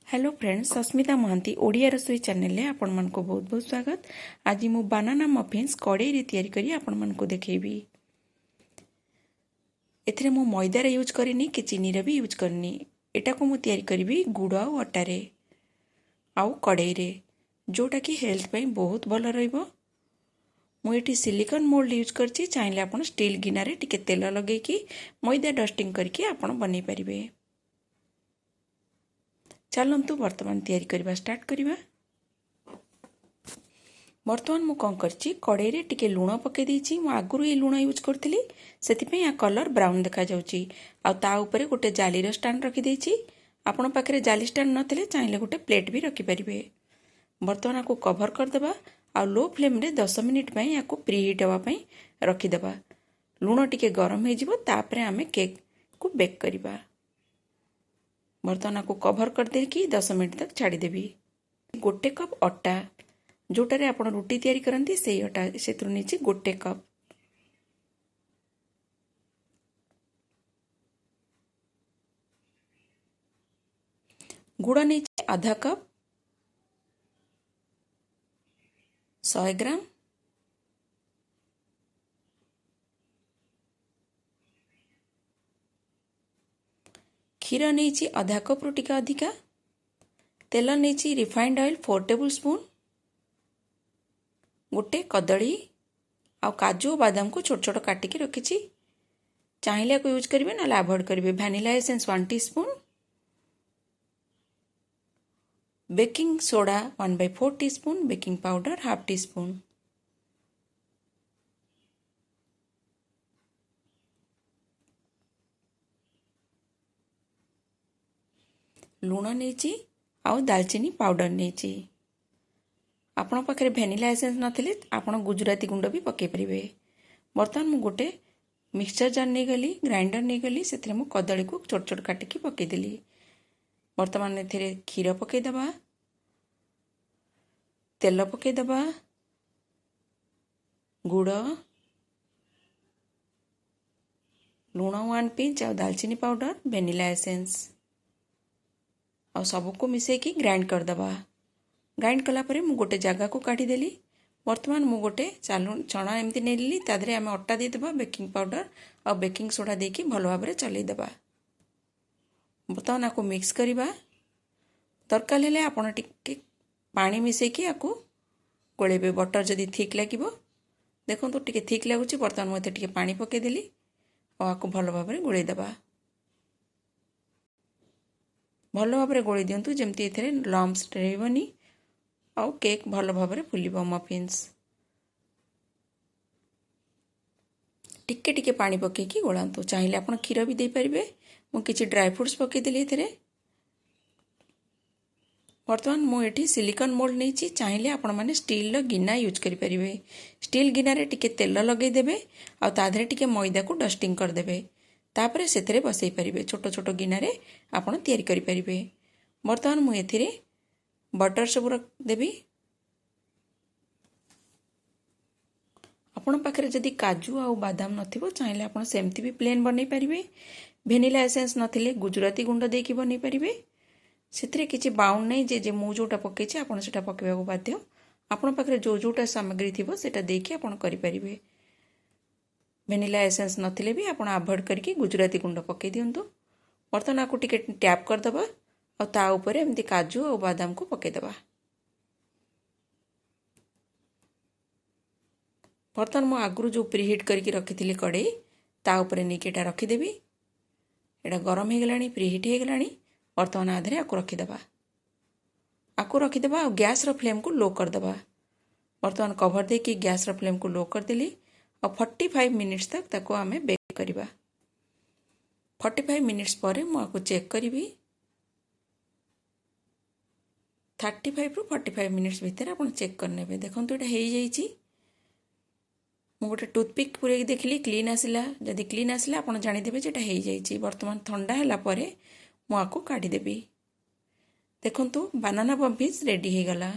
Hello friends, Sasmita Mohanty Odia रसोई channel में आपण मानक बहुत बहुत स्वागत। आज मु बनाना मफिन्स कड़े रे तैयारी करी आपण मानक देखैबी। एथरे मु मैदार यूज करनी कि चीनी रे भी यूज करनी। एटा को मु तैयारी करी गुड़ और अटा रे आउ कड़े रे, जोटा कि हेल्थ पई बहुत भल रहइबो। मु एठी सिलिकॉन मोल्ड यूज करछि। चाहिले आपण स्टील गिना रे टिके तेल लगे कि मैदा डस्टिंग करके आपण बनै परिबे। चलतु बर्तमान तैयारी करवा स्टार्ट करवा। बर्तमान मु कौन करछि, कड़े रे टिके लूण पके देछि। मु आगुरु ये लूण यूज करथिली, सेति आ कलर ब्राउन देखा जाउछि। आ ता ऊपर गोटे जालीर स्टैंड रखी देछि। आपण पाखरे जाली स्टैंड नथिले चाहिले गोटे प्लेट भी रखि परिबे। बर्तमान को कवर कर देबा आ लो फ्लेम रे 10 मिनिट पई याको प्रीहीट हवा पई रखि देबा। लूण टिके गरम हे जिवो, तापरे आमे केक को बेक करबा। बर्तमान को कवर कर देकी 10 मिनट तक छाड़ी देबी। गोटे कप अटा, जोटारे आपण रोटी तैयारी करंती सेही अटा सेतरु नीचे गोटे कप। गुड़ नीचे आधा कप। 100 ग्राम। क्षीर नहीं आधा कप रु टिके अधिका। तेल नहीं रिफाइंड ऑयल 4 टेबल स्पून। गोटे कदली आ काजू बादाम को छोट छोट काटिकी रखी। चाहिए को यूज करेंगे ना अवॉइड करेंगे। Vanilla essence 1 teaspoon. Baking soda 1/4 teaspoon. Baking powder 1/2 teaspoon. लूण नहीं आउ दालचीनी पाउडर नहीं। आपण पाखे वैनिला एसेंस नथिले आपण गुजराती गुंड भी पकई पारे। बर्तमान मु गोटे मिक्सचर जार नहीं गली, ग्राइंडर नहीं गली, से मु कदली को छोट छोट काटिकी पकईदेली। बर्तमान एथिरे क्षीर पकईदबा, तेल पकईदबा, गुड़, लूण 1 पिंच आ दालचीनी पाउडर, वैनिला एसेंस आ सबको मिसेकी ग्राइंड करदबा। ग्राइंड कला परे मु गोटे जगह को काटी देली। वर्तमान मु गोटे चना एमती नेली, तादरे आमे अट्टा दे देबा, बेकिंग पाउडर आ बेकिंग सोडा देकी भलो भाबरे चलै देबा। बर्तमान आको मिक्स करिबा। दरकार हेले आपण टिके पानी मिसेकी आको गोळेबे। बटर जदी थिक लागिबो, देखंतु टिके थिक लागुची। बर्तमान मते टिके पानी पके देली आ आको भलो भाबरे गोळै देबा। भलो भाबरे गोळै दियंतु जेमती एथरे लम्प्स रहइबनी आउ केक भलो भाबरे फुलिबो। मफिन्स टिके टिके पानी पकेकी गोलांतु। चाहिए आपण क्षीर भी दे परिबे। मु किछि ड्राई फ्रूट्स पके देली एथरे। वर्तमान मु एठी सिलिकॉन मोल्ड नैछि। चाहिए आपण माने स्टील गिना यूज करि परिबे। स्टील गिना रे टिके तेल लगै देबे आ ताधरे टिके मैदा को डस्टिंग कर देबे। तापरे सेतरे बसई परिबे। छोटो छोटो गिना रे आपण तैयारी करि परिबे। वर्तमान मु एथिरे बटर सब रख देबी। आपण पाखरे जदी काजू आ बादाम नथिबो, चाहिए आपण सेमती भी प्लेन बनै परिबे। वैनिला एसेंस नथिले गुजराती गुंड देकी बनै परिबे। सेतरे किछि बाउंड नै जे मु जोटा पकै छी आपण सेटा पकेबा को बाध्य। आपण पाखरे जो जोटा सामग्री थिबो सेटा देकी आपण करि परिबे। वैनिला एसेंस नथिले भी आपण अवॉइड करके गुजराती गुंड पकै दियंतु। बर्तमान आको टिके टैप कर दबा और ता ऊपर एमती काजू और बादाम को पके दबा। बर्तमान मु आगुरु जो प्रीहीट करके रखी कड़े ता ऊपर नहीं एटा रखीदेवी। एटा गरम हो गलानी, प्रीहीट हो गलानी। बर्तमान आधे आको रखीदबा। आको रखीदबा और गैस रो फ्लेम को लो कर दबा। बर्तमान कवर दे कि गैस रो फ्लेम को लो कर देली और 45 मिनिट्स तक ताको आमे बेक करबा। 45 मिनिट्स पर मु आको चेक करी। 35 रु 45 मिनिट्स भितर आपण चेक करने। देखंतु एटा हेई जाईची। मु गोटे टूथपिक पुरे देखली क्लीन आसिला। जदि क्लीन आसिला आपण जानि देबे जे एटा हेई जाईची। वर्तमान ठंडा हैला परे मु आको काढी देबी। देखंतु बनाना मफिन्स रेडी हे गला।